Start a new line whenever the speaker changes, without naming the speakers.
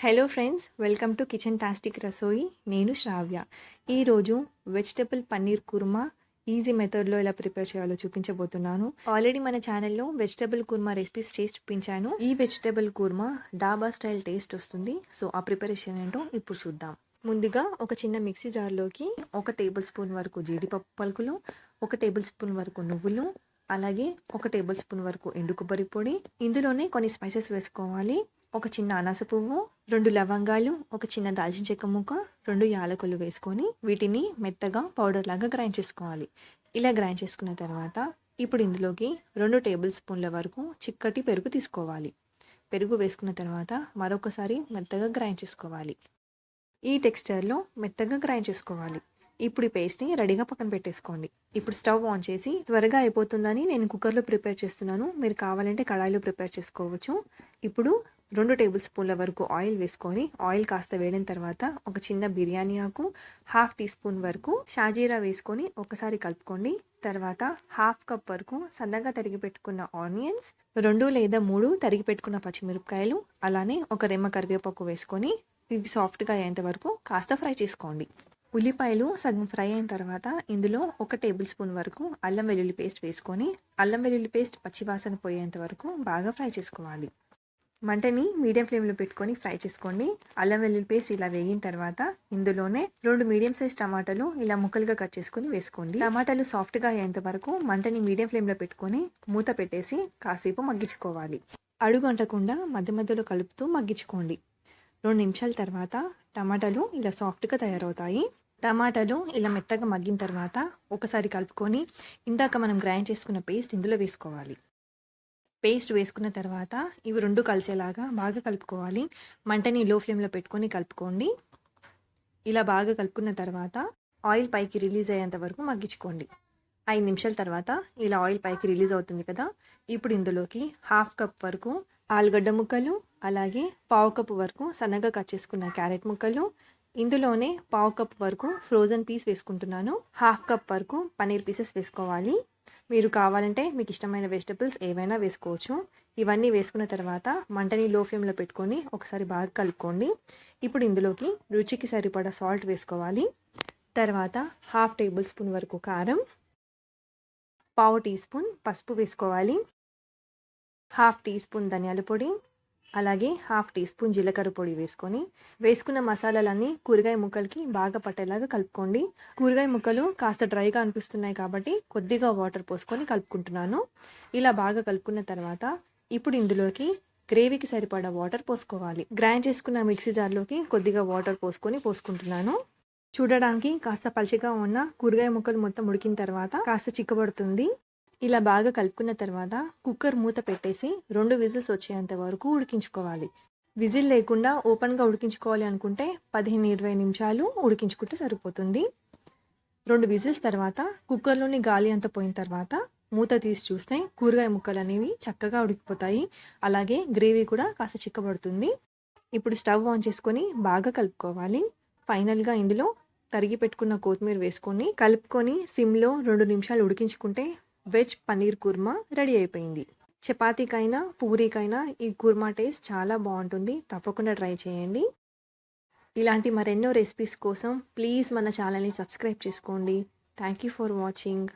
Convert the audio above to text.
Hello friends, welcome to kitchentastic Rasoi. నేను శ్రావ్య. ఈరోజు vegetable paneer kurma easy మెథడ్లో ఎలా ప్రిపేర్ చేయాలో చూపించబోతున్నాను. ఆల్రెడీ మన ఛానల్లో వెజిటబుల్ కుర్మా రెసిపీస్ చేసి చూపించాను. ఈ వెజిటబుల్ కుర్మా డాబా స్టైల్ టేస్ట్ వస్తుంది. సో ఆ ప్రిపరేషన్ ఏంటో ఇప్పుడు చూద్దాం. ముందుగా ఒక చిన్న మిక్సీ జార్లోకి 1 టేబుల్ స్పూన్ వరకు జీడిపప్పు పలుకులు, 1 టేబుల్ స్పూన్ వరకు నువ్వులు, అలాగే 1 టేబుల్ స్పూన్ వరకు ఎండు కొబ్బరి పొడి, ఇందులోనే కొన్ని స్పైసెస్ వేసుకోవాలి. ఒక చిన్న అనాస పువ్వు, 2 లవంగాలు, ఒక చిన్న దాల్చిన చెక్క ముక్క, 2 యాలకులు వేసుకొని వీటిని మెత్తగా పౌడర్ లాగా గ్రైండ్ చేసుకోవాలి. ఇలా గ్రైండ్ చేసుకున్న తర్వాత ఇప్పుడు ఇందులోకి 2 టేబుల్ స్పూన్ల వరకు చిక్కటి పెరుగు తీసుకోవాలి. పెరుగు వేసుకున్న తర్వాత మరొకసారి మెత్తగా గ్రైండ్ చేసుకోవాలి. ఈ టెక్స్చర్లో మెత్తగా గ్రైండ్ చేసుకోవాలి. ఇప్పుడు ఈ పేస్ట్ని రెడీగా పక్కన పెట్టేసుకోండి. ఇప్పుడు స్టవ్ ఆన్ చేసి త్వరగా అయిపోతుందని నేను కుక్కర్లో ప్రిపేర్ చేస్తున్నాను. మీరు కావాలంటే కడాయిలో ప్రిపేర్ చేసుకోవచ్చు. ఇప్పుడు 2 టేబుల్ స్పూన్ల వరకు ఆయిల్ వేసుకొని ఆయిల్ కాస్త వేడిన తర్వాత ఒక చిన్న బిర్యానీ ఆకు, 1/2 టీ స్పూన్ వరకు షాజీరా వేసుకొని ఒకసారి కలుపుకోండి. తర్వాత 1/2 కప్ వరకు సన్నగా తరిగి పెట్టుకున్న ఆనియన్స్, 2 లేదా 3 తరిగి పెట్టుకున్న పచ్చిమిరపకాయలు, అలానే ఒక రెమ్మ కరివేపాకు వేసుకొని ఇవి సాఫ్ట్గా అయ్యేంత వరకు కాస్త ఫ్రై చేసుకోండి. ఉల్లిపాయలు సగం ఫ్రై అయిన తర్వాత ఇందులో 1 టేబుల్ స్పూన్ వరకు అల్లం వెల్లుల్లి పేస్ట్ వేసుకొని అల్లం వెల్లుల్లి పేస్ట్ పచ్చివాసన పోయేంత వరకు బాగా ఫ్రై చేసుకోవాలి. మంటని మీడియం ఫ్లేమ్లో పెట్టుకొని ఫ్రై చేసుకోండి. అల్లం వెల్లుల్లి పేస్ట్ ఇలా వేగిన తర్వాత ఇందులోనే 2 మీడియం సైజ్ టమాటాలు ఇలా ముక్కలుగా కట్ చేసుకొని వేసుకోండి. టమాటాలు సాఫ్ట్గా అయ్యేంత వరకు మంటని మీడియం ఫ్లేమ్లో పెట్టుకొని మూత పెట్టేసి కాసేపు మగ్గించుకోవాలి. అడుగు అంటకుండా మధ్య మధ్యలో కలుపుతూ మగ్గించుకోండి. 2 నిమిషాల తర్వాత టమాటాలు ఇలా సాఫ్ట్గా తయారవుతాయి. టమాటాలు ఇలా మెత్తగా మగ్గిన తర్వాత ఒకసారి కలుపుకొని ఇందాక మనం గ్రైండ్ చేసుకున్న పేస్ట్ ఇందులో వేసుకోవాలి. పేస్ట్ వేసుకున్న తర్వాత ఇవి 2 కలిసేలాగా బాగా కలుపుకోవాలి. మంటని లో ఫ్లేమ్లో పెట్టుకొని కలుపుకోండి. ఇలా బాగా కలుపుకున్న తర్వాత ఆయిల్ పైకి రిలీజ్ అయ్యేంత వరకు మగ్గించుకోండి. 5 నిమిషాల తర్వాత ఇలా ఆయిల్ పైకి రిలీజ్ అవుతుంది కదా. ఇప్పుడు ఇందులోకి 1/2 కప్ వరకు ఆలుగడ్డ ముక్కలు, అలాగే 1/4 కప్ వరకు సన్నగా కట్ చేసుకున్న క్యారెట్ ముక్కలు, ఇందులోనే 1/4 కప్ వరకు ఫ్రోజన్ పీస్ వేసుకుంటున్నాను. 1/2 కప్ వరకు పన్నీర్ పీసెస్ వేసుకోవాలి. మీరు కావాలంటే మీకు ఇష్టమైన వెజిటబుల్స్ ఏవైనా వేసుకోవచ్చు. ఇవన్నీ వేసుకున్న తర్వాత మంటని లో ఫ్లేమ్లో పెట్టుకొని ఒకసారి బాగా కలుపుకోండి. ఇప్పుడు ఇందులోకి రుచికి సరిపడా సాల్ట్ వేసుకోవాలి. తర్వాత 1/2 టేబుల్ స్పూన్ వరకు కారం, 1/4 టీ స్పూన్ పసుపు వేసుకోవాలి, 1/2 టీ స్పూన్ ధనియాల పొడి, అలాగే 1/2 టీ స్పూన్ జీలకర్ర పొడి వేసుకున్న మసాలాలన్నీ కూరగాయ ముక్కలకి బాగా పట్టేలాగా కలుపుకోండి. కూరగాయ ముక్కలు కాస్త డ్రైగా అనిపిస్తున్నాయి కాబట్టి కొద్దిగా వాటర్ పోసుకొని కలుపుకుంటున్నాను. ఇలా బాగా కలుపుకున్న తర్వాత ఇప్పుడు ఇందులోకి గ్రేవీకి సరిపడా వాటర్ పోసుకోవాలి. గ్రైండ్ చేసుకున్న మిక్సీ జార్లోకి కొద్దిగా వాటర్ పోసుకుంటున్నాను. చూడడానికి కాస్త పల్చగా ఉన్న కూరగాయ ముక్కలు మొత్తం ఉడికిన తర్వాత కాస్త చిక్కబడుతుంది. ఇలా బాగా కలుపుకున్న తర్వాత కుక్కర్ మూత పెట్టేసి 2 విజిల్స్ వచ్చేంత వరకు ఉడికించుకోవాలి. విజిల్ లేకుండా ఓపెన్గా ఉడికించుకోవాలి అనుకుంటే 15-20 నిమిషాలు ఉడికించుకుంటే సరిపోతుంది. 2 విజిల్స్ తర్వాత కుక్కర్లోని గాలి అంతా పోయిన తర్వాత మూత తీసి చూస్తే కూరగాయ ముక్కలు అనేవి చక్కగా ఉడికిపోతాయి. అలాగే గ్రేవీ కూడా కాస్త చిక్కబడుతుంది. ఇప్పుడు స్టవ్ ఆన్ చేసుకొని బాగా కలుపుకోవాలి. ఫైనల్గా ఇందులో తరిగి పెట్టుకున్న కొత్తిమీర వేసుకొని కలుపుకొని సిమ్లో 2 నిమిషాలు ఉడికించుకుంటే వెజ్ పన్నీర్ కుర్మా రెడీ అయిపోయింది. చపాతీకైనా పూరీకైనా ఈ కుర్మా టేస్ట్ చాలా బాగుంటుంది. తప్పకుండా ట్రై చేయండి. ఇలాంటి మరెన్నో రెసిపీస్ కోసం ప్లీజ్ మన ఛానల్ని సబ్స్క్రైబ్ చేసుకోండి. Thank you for watching.